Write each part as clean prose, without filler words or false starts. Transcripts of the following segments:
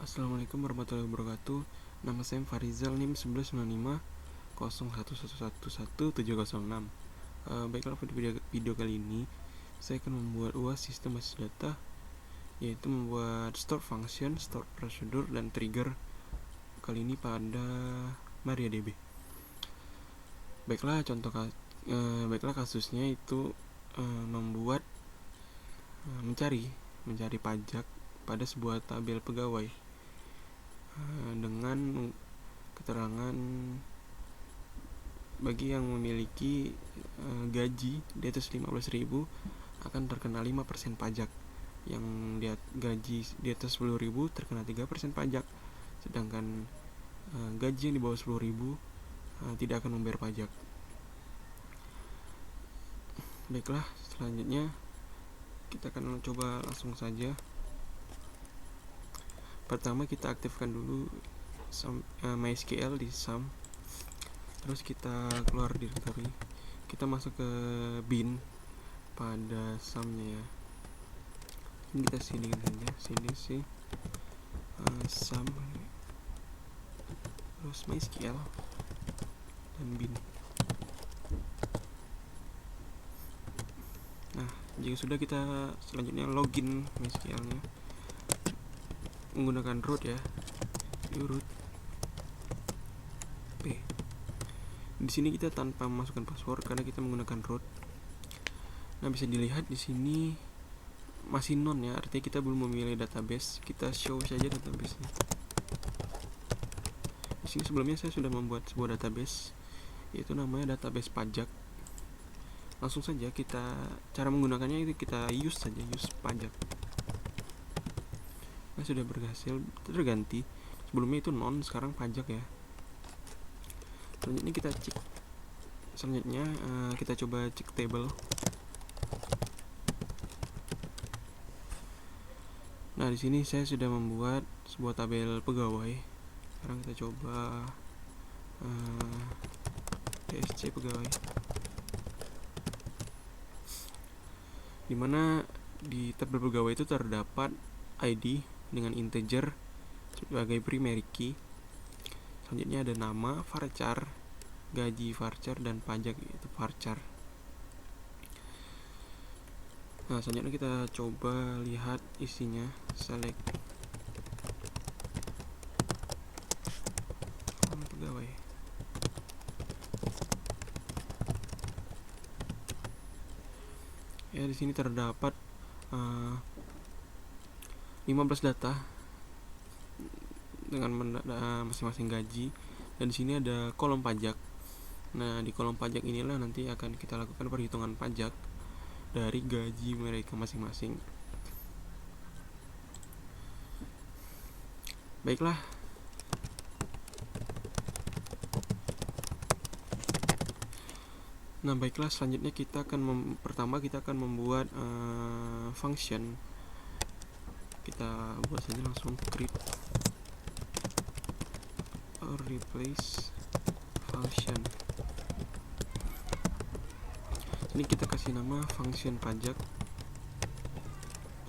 Assalamualaikum warahmatullahi wabarakatuh. Nama saya Farizal, NIM 1195 Baiklah, pada video kali ini saya akan membuat UAS sistem basis data, yaitu membuat store function, store procedure, dan trigger, kali ini pada MariaDB. Baiklah, kasusnya itu membuat mencari pajak pada sebuah tabel pegawai dengan keterangan bagi yang memiliki gaji di atas 15.000 akan terkena 5% pajak, yang gaji di atas 10.000 terkena 3% pajak, sedangkan gaji yang di bawah 10.000 tidak akan membayar pajak. Baiklah, selanjutnya kita akan coba langsung saja. Pertama, kita aktifkan dulu MySQL di sum, terus kita keluar directory, kita masuk ke bin pada sumnya ya. Ini kita sini saja, sini sum, terus MySQL dan bin. Nah, jika sudah, kita selanjutnya login MySQL-nya menggunakan root ya, di root p. Di sini kita tanpa memasukkan password karena kita menggunakan root. Nah, bisa dilihat di sini masih non ya, artinya kita belum memilih database. Kita show saja database-nya. Di sini sebelumnya saya sudah membuat sebuah database, yaitu namanya database pajak. Langsung saja cara menggunakannya itu kita use saja, use pajak. Nah, sudah berhasil terganti. Sebelumnya itu non, sekarang pajak ya. Selanjutnya kita coba cek table. Nah, di sini saya sudah membuat sebuah tabel pegawai. Sekarang kita coba TSC pegawai, dimana di tabel pegawai itu terdapat ID dengan integer sebagai primary key. Selanjutnya ada nama, varchar, gaji varchar, dan pajak yaitu varchar. Nah, selanjutnya kita coba lihat isinya. Select pegawai. Ya, di sini terdapat 15 data dengan masing-masing gaji, dan di sini ada kolom pajak. Nah, di kolom pajak inilah nanti akan kita lakukan perhitungan pajak dari gaji mereka masing-masing. Baiklah, selanjutnya kita akan membuat function. Kita buat saja langsung create or replace function. Ini kita kasih nama function pajak.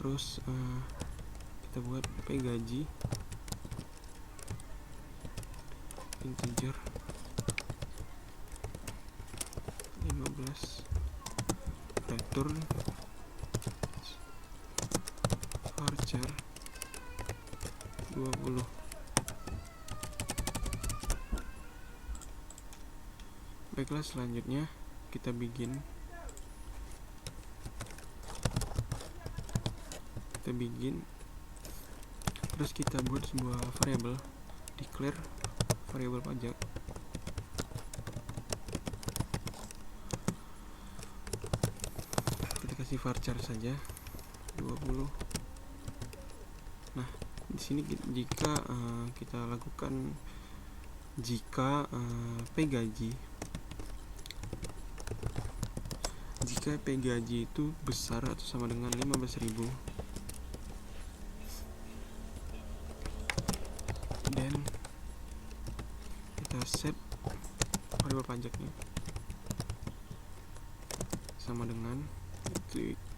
Terus kita buat p gaji integer 15, return varchar 20. Baiklah, selanjutnya kita bikin terus kita buat sebuah variable, declare variable pajak. Kita kasih varchar saja 20. Nah, di sini jika kita lakukan p gaji, jika p gaji itu besar atau sama dengan 15.000, dan kita set variabel pajaknya sama dengan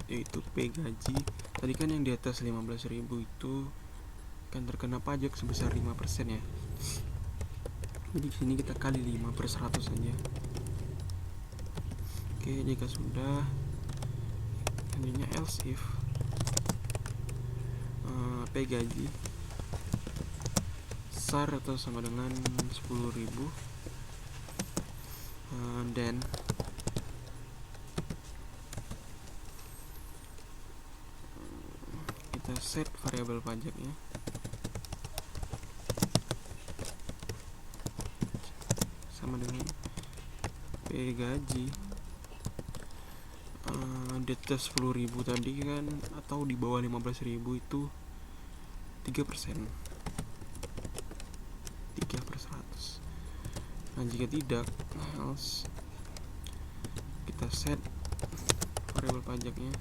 yaitu p gaji. Tadi kan yang di atas 15.000 itu akan terkena pajak sebesar 5% ya. Jadi di sini kita kali 5/100 saja. Oke, jika sudah, selanjutnya else if P gaji SAR atau sama dengan 10.000, dan kita set variabel pajaknya sama dengan P gaji di atas 10.000 tadi kan, atau di bawah 15.000 itu 3%, 3/100. Nah jika tidak, else kita set variabel pajaknya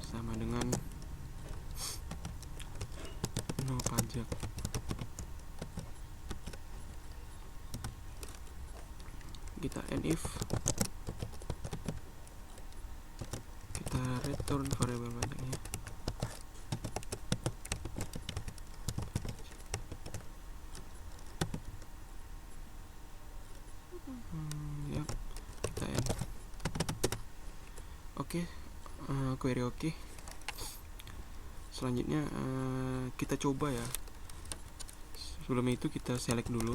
sama dengan 0 pajak. Kita end if, kita return variabel pajaknya ya, kita end. Oke, query oke. Selanjutnya kita coba ya. Sebelum itu kita select dulu,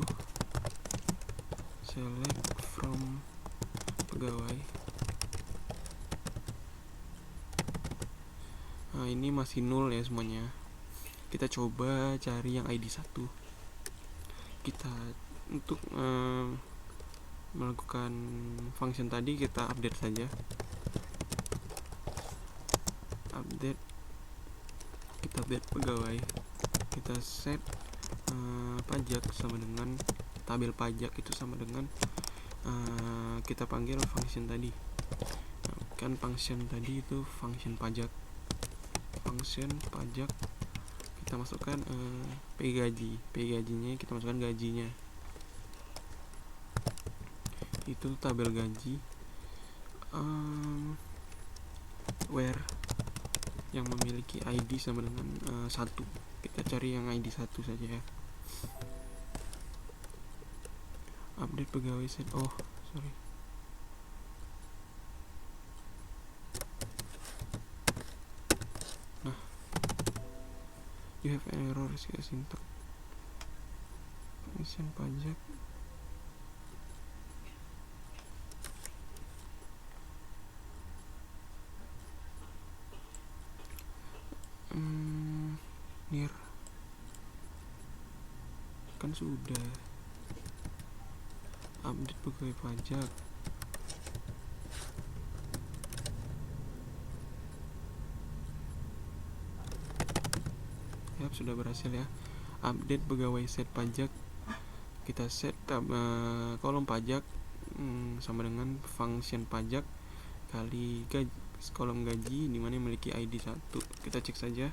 select from pegawai. Nah ini masih nol ya semuanya. Kita coba cari yang ID 1. Kita untuk melakukan function tadi, kita update saja. Update, kita update pegawai, kita set pajak sama dengan tabel pajak itu sama dengan kita panggil function tadi. Nah, kan function tadi itu function pajak, function pajak, kita masukkan P gaji, P gajinya kita masukkan gajinya, itu tabel gaji, where yang memiliki ID sama dengan 1. Kita cari yang ID 1 saja ya. Update pegawai set, sorry, nah you have an error ya, syntax function pajak, near kan sudah. Update pegawai pajak, ya sudah berhasil ya. Update pegawai set pajak, kita set kolom pajak sama dengan function pajak kali gaji, kolom gaji dimana memiliki ID 1. Kita cek saja.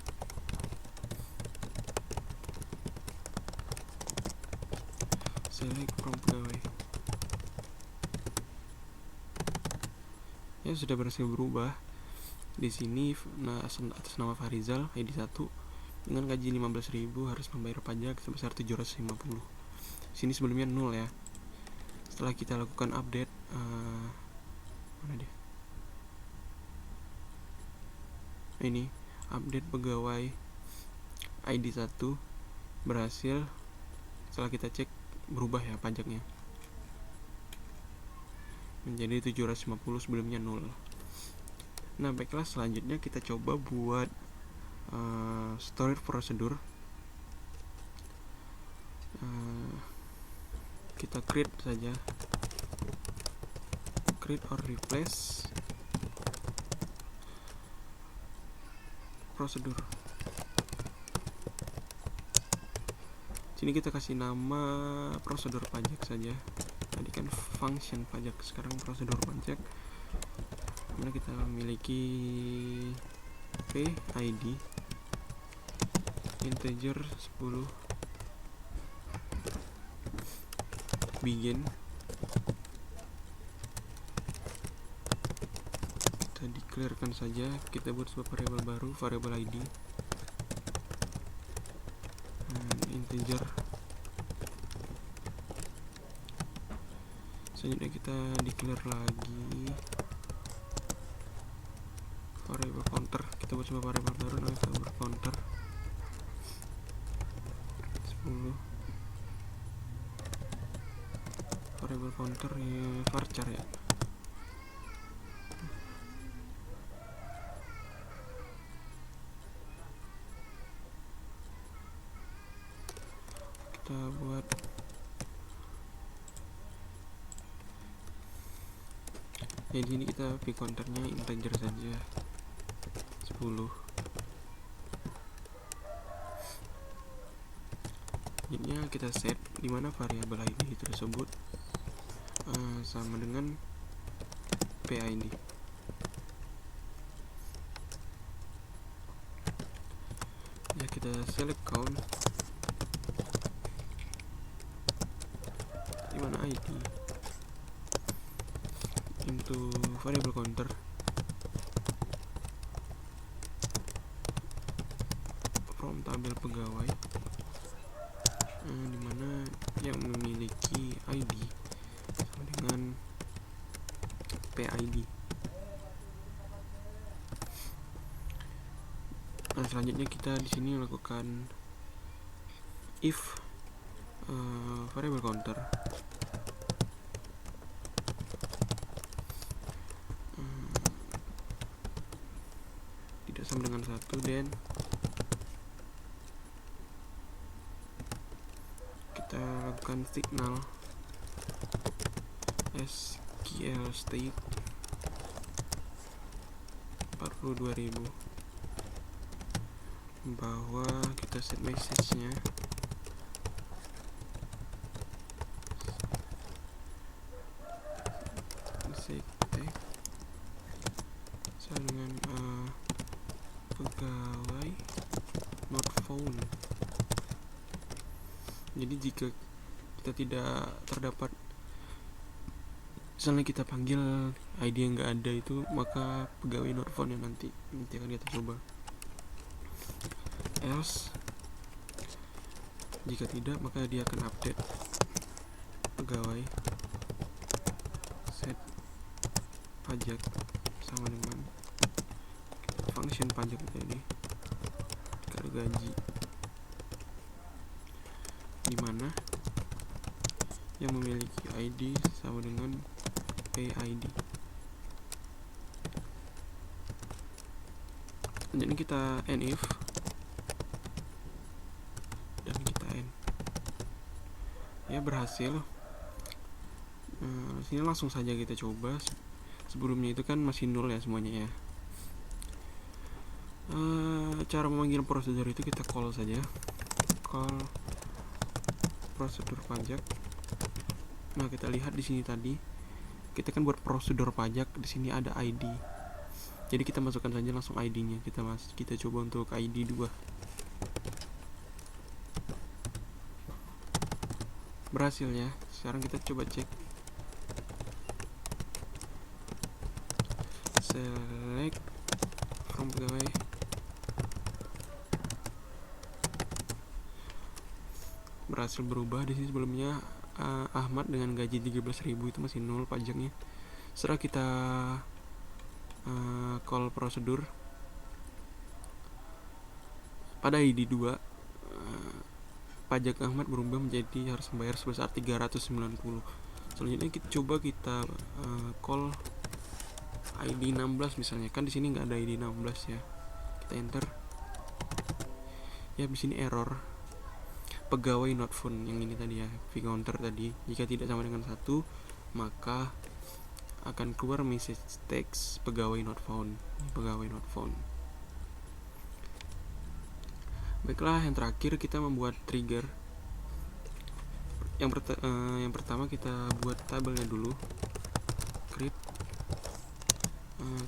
Select from pegawai, ya sudah berhasil berubah. Di sini atas nama Farizal ID 1 dengan gaji 15.000 harus membayar pajak sebesar 750. Sini sebelumnya 0 ya. Setelah kita lakukan update, mana dia? Ini update pegawai ID 1 berhasil. Setelah kita cek, berubah ya pajaknya menjadi 750, sebelumnya 0. Nah baiklah, selanjutnya kita coba buat storage prosedur. Kita create saja, create or replace prosedur. Sini kita kasih nama prosedur pajak saja. Tadi kan function pajak, sekarang prosedur pajak. Mana kita memiliki P ID integer 10, begin, kita declarekan saja. Kita buat sebuah variabel baru, variabel ID. integer. Selanjutnya kita declare lagi variable counter. Kita buat sebuah variable baru namanya variable counter 10. Variable counter ya varchar ya. Kita buat ya di sini kita v counternya integer saja 10. Jadinya kita set dimana variabel id tersebut sama dengan PID. Ya kita select count dimana id into variable counter from tabel pegawai dimana yang memiliki id sama dengan PID. Nah, selanjutnya kita di sini lakukan if variable counter tidak sama dengan 1, dan kita lakukan signal SQL state 42.000 bahwa kita set message-nya sama dengan pegawai not found. Jadi jika kita tidak terdapat, misalnya kita panggil ID yang nggak ada itu, maka pegawai not found yang nanti akan kita coba. Else jika tidak, maka dia akan update pegawai set pajak sama dengan function pajak tadi dikali gaji, dimana yang memiliki ID sama dengan PID. Jadi kita if dan kita end. Ya, berhasil. Sini langsung saja kita coba. Sebelumnya itu kan masih nol ya semuanya ya. Cara memanggil prosedur itu kita call saja, call prosedur pajak. Nah, kita lihat di sini tadi kita kan buat prosedur pajak, di sini ada ID. Jadi kita masukkan saja langsung ID-nya. Kita coba untuk ID 2. Berhasil ya. Sekarang kita coba cek. Select from pegawai. Berhasil berubah. Di sini sebelumnya Ahmad dengan gaji 13.000 itu masih nol pajaknya. Setelah kita call prosedur pada ID 2, pajak Ahmad berubah menjadi harus membayar sebesar 390. Selanjutnya kita call ID 16 misalnya, kan di sini nggak ada ID 16 ya. Kita enter. Ya, di sini error. Pegawai not found yang ini tadi ya, v counter tadi. Jika tidak sama dengan 1, maka akan keluar message text pegawai not found. Pegawai not found. Baiklah, yang terakhir kita membuat trigger. Yang pertama kita buat tabelnya dulu. Create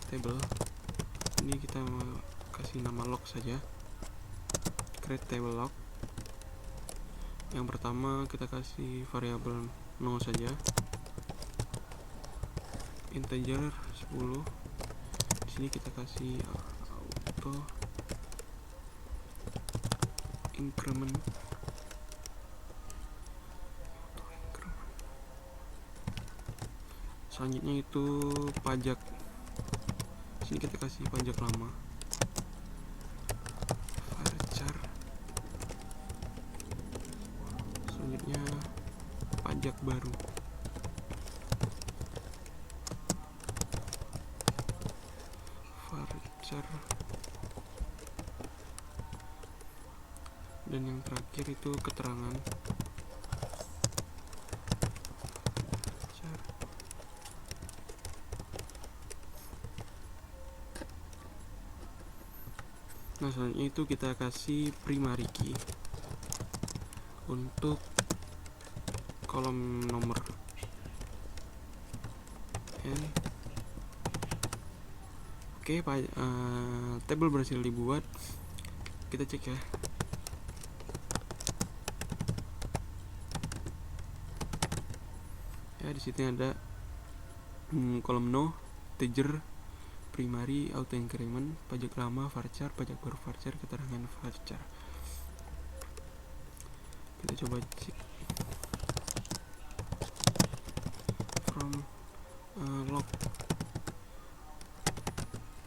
table. Ini kita kasih nama log saja. Create table log. Yang pertama kita kasih variabel no saja. Integer 10. Di sini kita kasih auto increment Selanjutnya itu pajak. Sini kita kasih pajak lama, varchar. Selanjutnya pajak baru, varchar. Dan yang terakhir itu keterangan. Nah, selanjutnya itu kita kasih primary key untuk kolom nomor N. Oke, table berhasil dibuat. Kita cek ya. Ya, di sini ada kolom no, integer, primary, auto increment, pajak lama, varchar, pajak baru varchar, keterangan varchar. Kita coba cek from log.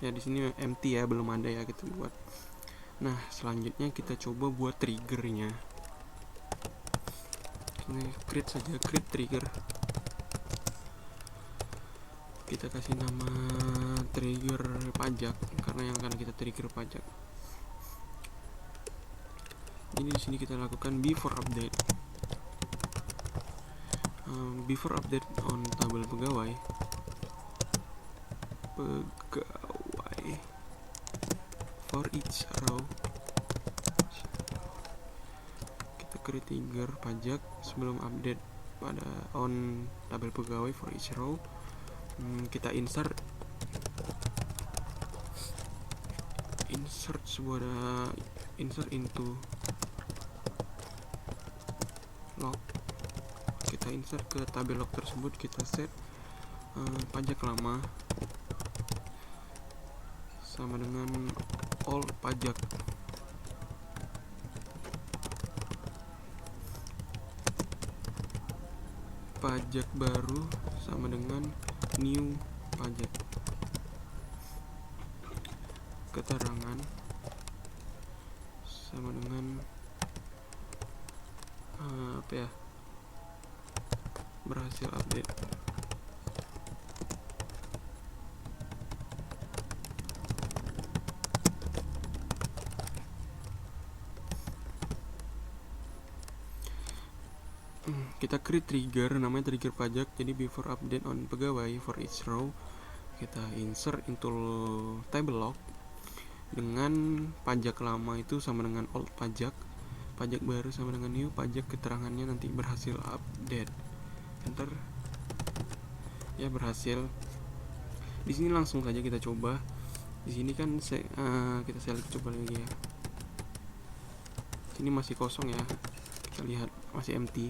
Ya, di sini empty ya, belum ada ya kita buat. Nah, selanjutnya kita coba buat triggernya. Ini create saja, create trigger. Kita kasih nama trigger pajak karena yang akan kita trigger pajak. Ini di sini kita lakukan before update. Before update on tabel pegawai for each row. Kita create trigger pajak sebelum update pada on tabel pegawai for each row. Kita insert into log. Kita insert ke tabel log tersebut, kita set pajak lama sama dengan all pajak. Pajak baru sama dengan new pajak. Keterangan sama dengan berhasil update. Kita create trigger namanya trigger pajak. Jadi before update on pegawai for each row, kita insert into table log dengan pajak lama itu sama dengan old pajak, pajak baru sama dengan new pajak, keterangannya nanti berhasil update. Enter. Ya, berhasil. Di sini langsung saja kita coba. Di sini kan kita select coba lagi ya. Sini masih kosong ya. Kita lihat masih empty.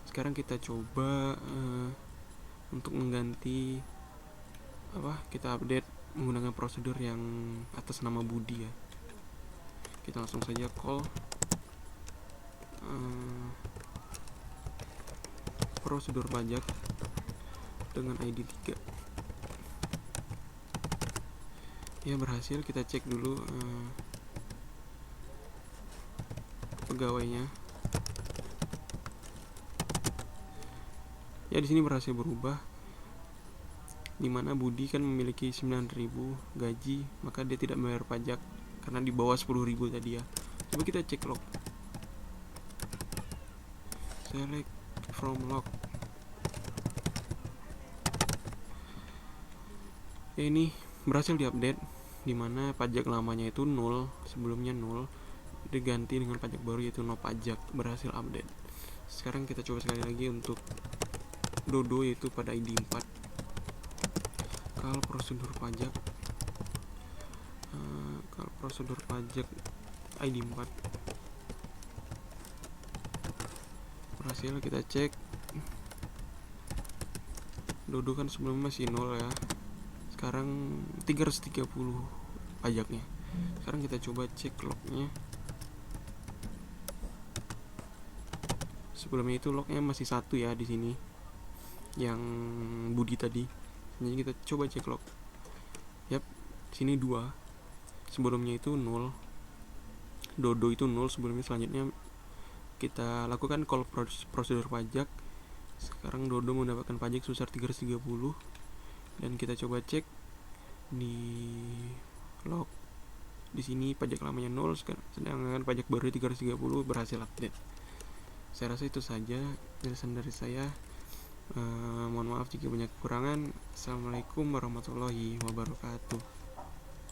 Sekarang kita coba untuk mengganti kita update menggunakan prosedur yang atas nama Budi ya. Kita langsung saja call prosedur pajak dengan ID 3. Ya, berhasil. Kita cek dulu pegawainya. Ya, di sini berhasil berubah, dimana Budi kan memiliki 9.000 gaji, maka dia tidak membayar pajak karena di bawah 10.000 tadi ya. Coba kita cek log. Select from log. Ya, ini berhasil diupdate, dimana pajak lamanya itu 0, sebelumnya 0, diganti dengan pajak baru yaitu no pajak. Berhasil update. Sekarang kita coba sekali lagi untuk Dodo, yaitu pada ID 4. Kalau prosedur pajak ID 4 berhasil. Kita cek Dodo kan sebelumnya masih 0 ya, sekarang 330 pajaknya. Sekarang kita coba cek lognya. Sebelumnya itu lognya masih 1 ya di sini, yang Budi tadi. Jadi kita coba cek log. Yap, sini 2. Sebelumnya itu 0. Dodo itu 0 sebelumnya. Selanjutnya kita lakukan call prosedur pajak. Sekarang Dodo mendapatkan pajak sebesar 330. Dan kita coba cek di log. Di sini pajak lamanya 0, sedangkan pajak baru 330 berhasil update. Saya rasa itu saja jelasan dari saya. Mohon maaf jika banyak kekurangan. Assalamualaikum warahmatullahi wabarakatuh.